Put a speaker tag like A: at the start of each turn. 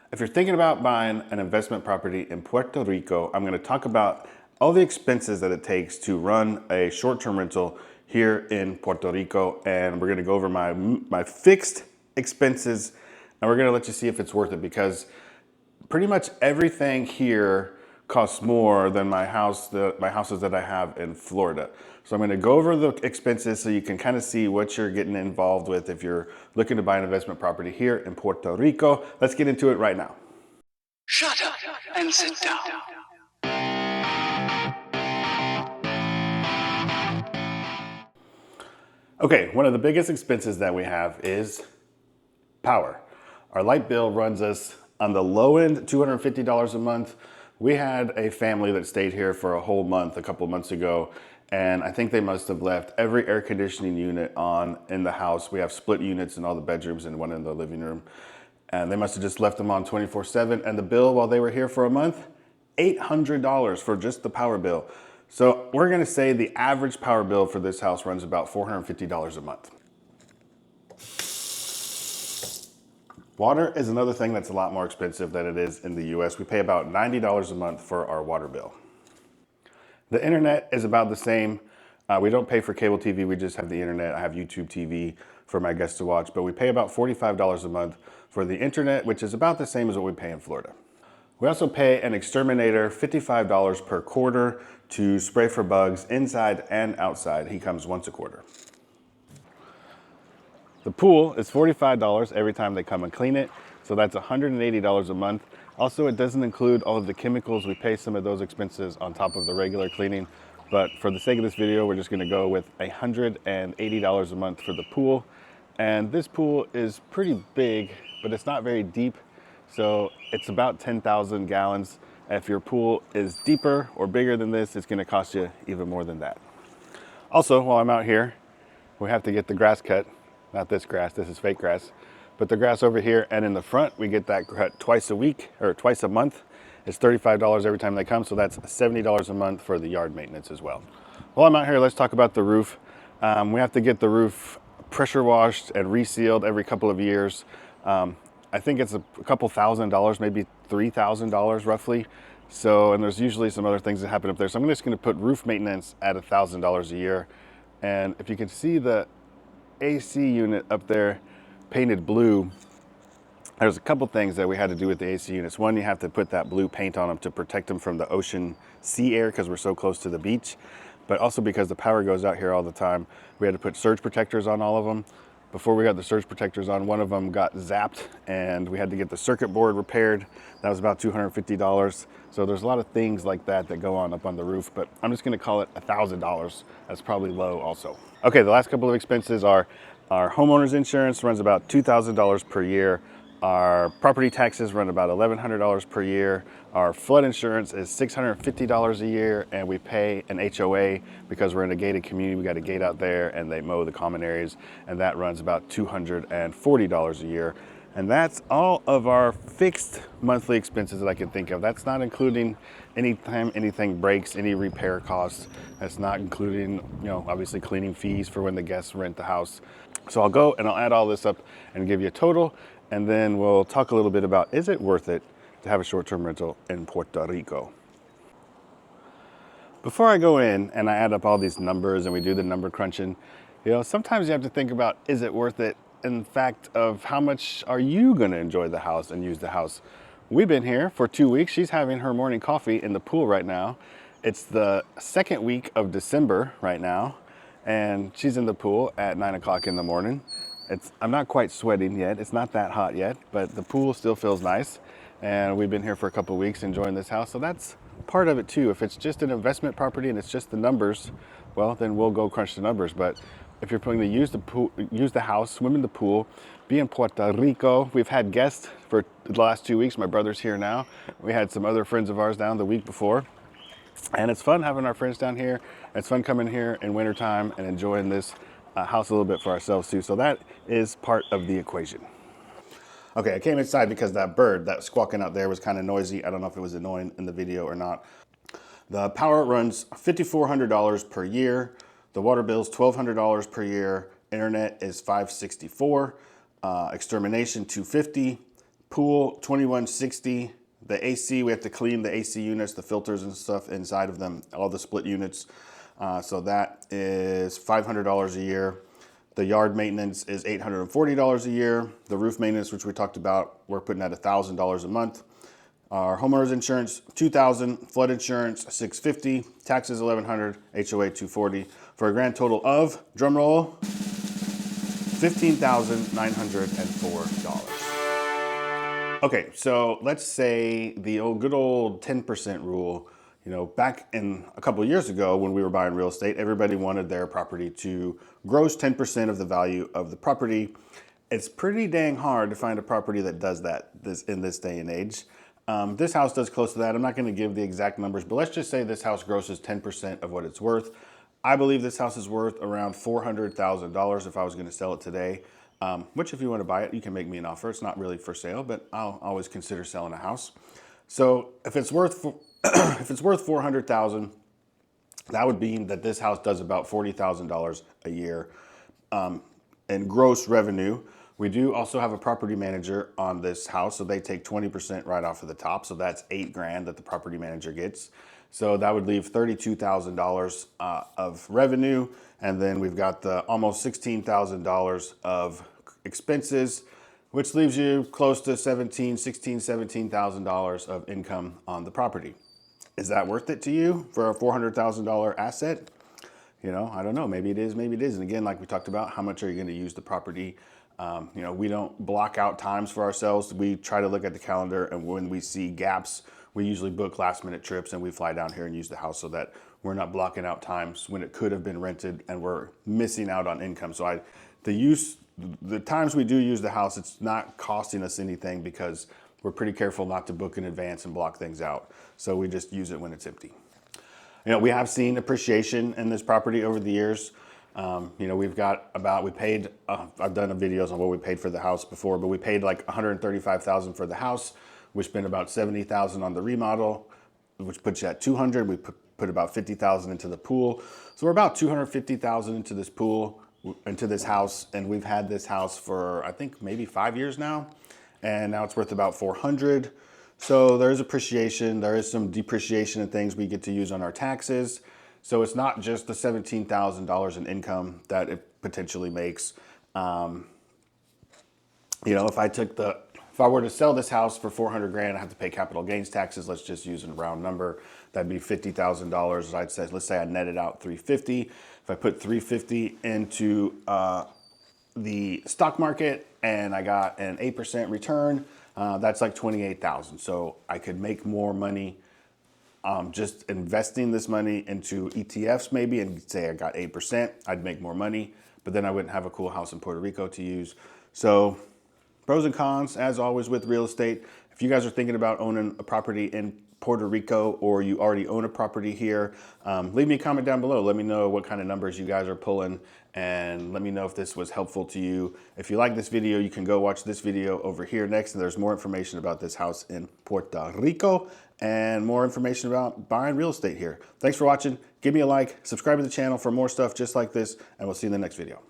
A: If you're thinking about buying an investment property in Puerto Rico, I'm going to talk about all the expenses that it takes to run a short-term rental here in Puerto Rico. And we're going to go over my fixed expenses, and we're going to let you see if it's worth it, because pretty much everything here costs more than my houses that I have in Florida. So I'm going to go over the expenses so you can kind of see what you're getting involved with if you're looking to buy an investment property here in Puerto Rico. Let's get into it right now.
B: Shut up and sit down.
A: Okay, one of the biggest expenses that we have is power. Our light bill runs us on the low end $250 a month. We had a family that stayed here for a whole month a couple months ago, and I think they must have left every air conditioning unit on in the house. We have split units in all the bedrooms and one in the living room, and they must have just left them on 24/7. And the bill while they were here for a month, $800 for just the power bill. So we're gonna say the average power bill for this house runs about $450 a month. Water is another thing that's a lot more expensive than it is in the US. We pay about $90 a month for our water bill. The internet is about the same. We don't pay for cable TV, we just have the internet. I have YouTube TV for my guests to watch, but we pay about $45 a month for the internet, which is about the same as what we pay in Florida. We also pay an exterminator $55 per quarter to spray for bugs inside and outside. He comes once a quarter. The pool is $45 every time they come and clean it, so that's $180 a month. Also, it doesn't include all of the chemicals. We pay some of those expenses on top of the regular cleaning, but for the sake of this video, we're just gonna go with $180 a month for the pool. And this pool is pretty big, but it's not very deep, so it's about 10,000 gallons. If your pool is deeper or bigger than this, it's gonna cost you even more than that. Also, while I'm out here, we have to get the grass cut. Not this grass, this is fake grass, but the grass over here and in the front, we get that cut twice a week or twice a month. It's $35 every time they come, so that's $70 a month for the yard maintenance as well. While I'm out here, let's talk about the roof. We have to get the roof pressure washed and resealed every couple of years. I think it's a couple $1,000s, maybe $3,000 roughly. So, and there's usually some other things that happen up there. So I'm just gonna put roof maintenance at $1,000 a year. And if you can see the AC unit up there painted blue, there's a couple things that we had to do with the AC units. One, you have to put that blue paint on them to protect them from the ocean sea air because we're so close to the beach, but also because the power goes out here all the time. We had to put surge protectors on all of them. Before we got the surge protectors on, one of them got zapped and we had to get the circuit board repaired. That was about $250. So there's a lot of things like that that go on up on the roof, but I'm just gonna call it $1,000. That's probably low also. Okay, the last couple of expenses are our homeowner's insurance runs about $2,000 per year. Our property taxes run about $1,100 per year. Our flood insurance is $650 a year, and we pay an HOA because we're in a gated community. We got a gate out there and they mow the common areas, and that runs about $240 a year. And that's all of our fixed monthly expenses that I can think of. That's not including anytime anything breaks, any repair costs. That's not including, you know, obviously cleaning fees for when the guests rent the house. So I'll go and I'll add all this up and give you a total, and then we'll talk a little bit about, is it worth it to have a short-term rental in Puerto Rico? Before I go in and I add up all these numbers and we do the number crunching, you know, sometimes you have to think about, is it worth it? In fact, of how much are you going to enjoy the house and use the house? We've been here for 2 weeks. She's having her morning coffee in the pool right now. It's the second week of December right now, and she's in the pool at 9 o'clock in the morning. I'm not quite sweating yet. It's not that hot yet, but the pool still feels nice. And we've been here for a couple of weeks enjoying this house. So that's part of it too. If it's just an investment property and it's just the numbers, well, then we'll go crunch the numbers. But if you're planning to use the pool, use the house, swim in the pool, be in Puerto Rico. We've had guests for the last 2 weeks. My brother's here now. We had some other friends of ours down the week before. And it's fun having our friends down here. It's fun coming here in wintertime and enjoying this house a little bit for ourselves too. So that is part of the equation. Okay, I came inside because that bird that was squawking out there was kind of noisy. I don't know if it was annoying in the video or not. The power runs $5,400 per year. The water bill is $1,200 per year. Internet is $564. Extermination $250. Pool, $21.60. The AC, we have to clean the AC units, the filters and stuff inside of them, all the split units. So that is $500 a year. The yard maintenance is $840 a year. The roof maintenance, which we talked about, we're putting at $1,000 a month. Our homeowners insurance, $2,000. Flood insurance, $650. Taxes, $1,100. HOA, $240. For a grand total of, drum roll, $15,904. Okay, so let's say the good old 10% rule. You know, back in a couple of years ago when we were buying real estate, everybody wanted their property to gross 10% of the value of the property. It's pretty dang hard to find a property that does that in this day and age. This house does close to that. I'm not going to give the exact numbers, but let's just say this house grosses 10% of what it's worth. I believe this house is worth around $400,000 if I was going to sell it today. Which, if you want to buy it, you can make me an offer. It's not really for sale, but I'll always consider selling a house. So if it's worth if it's worth $400,000, that would mean that this house does about $40,000 a year in gross revenue. We do also have a property manager on this house, so they take 20% right off of the top. So that's $8,000 that the property manager gets. So that would leave $32,000 of revenue, and then we've got the almost $16,000 of expenses, which leaves you close to $17,000 of income on the property. Is that worth it to you for a $400,000 asset? You know, I don't know. Maybe it is, maybe it isn't. Again, like we talked about, how much are you going to use the property? You know, we don't block out times for ourselves. We try to look at the calendar, and when we see gaps, we usually book last minute trips and we fly down here and use the house so that we're not blocking out times when it could have been rented and we're missing out on income. So the times we do use the house, it's not costing us anything because we're pretty careful not to book in advance and block things out. So we just use it when it's empty. You know, we have seen appreciation in this property over the years. You know, we paid, I've done videos on what we paid for the house before, but we paid like $135,000 for the house. We spent about $70,000 on the remodel, which puts you at $200,000. We put about $50,000 into the pool. So we're about $250,000 into this pool, into this house. And we've had this house for, I think, maybe 5 years now. And now it's worth about $400,000. So there is appreciation. There is some depreciation and things we get to use on our taxes. So it's not just the $17,000 in income that it potentially makes. You know, if I were to sell this house for $400,000, I have to pay capital gains taxes. Let's just use a round number. That'd be $50,000. I'd say, let's say I netted out $350,000. If I put $350,000 into the stock market and I got an 8% return, that's like $28,000. So I could make more money just investing this money into ETFs maybe, and say I got 8%, I'd make more money, but then I wouldn't have a cool house in Puerto Rico to use. So pros and cons, as always with real estate. If you guys are thinking about owning a property in Puerto Rico or you already own a property here, leave me a comment down below. Let me know what kind of numbers you guys are pulling and let me know if this was helpful to you. If you like this video, you can go watch this video over here next, and there's more information about this house in Puerto Rico and more information about buying real estate here. Thanks for watching. Give me a like, subscribe to the channel for more stuff just like this, and we'll see you in the next video.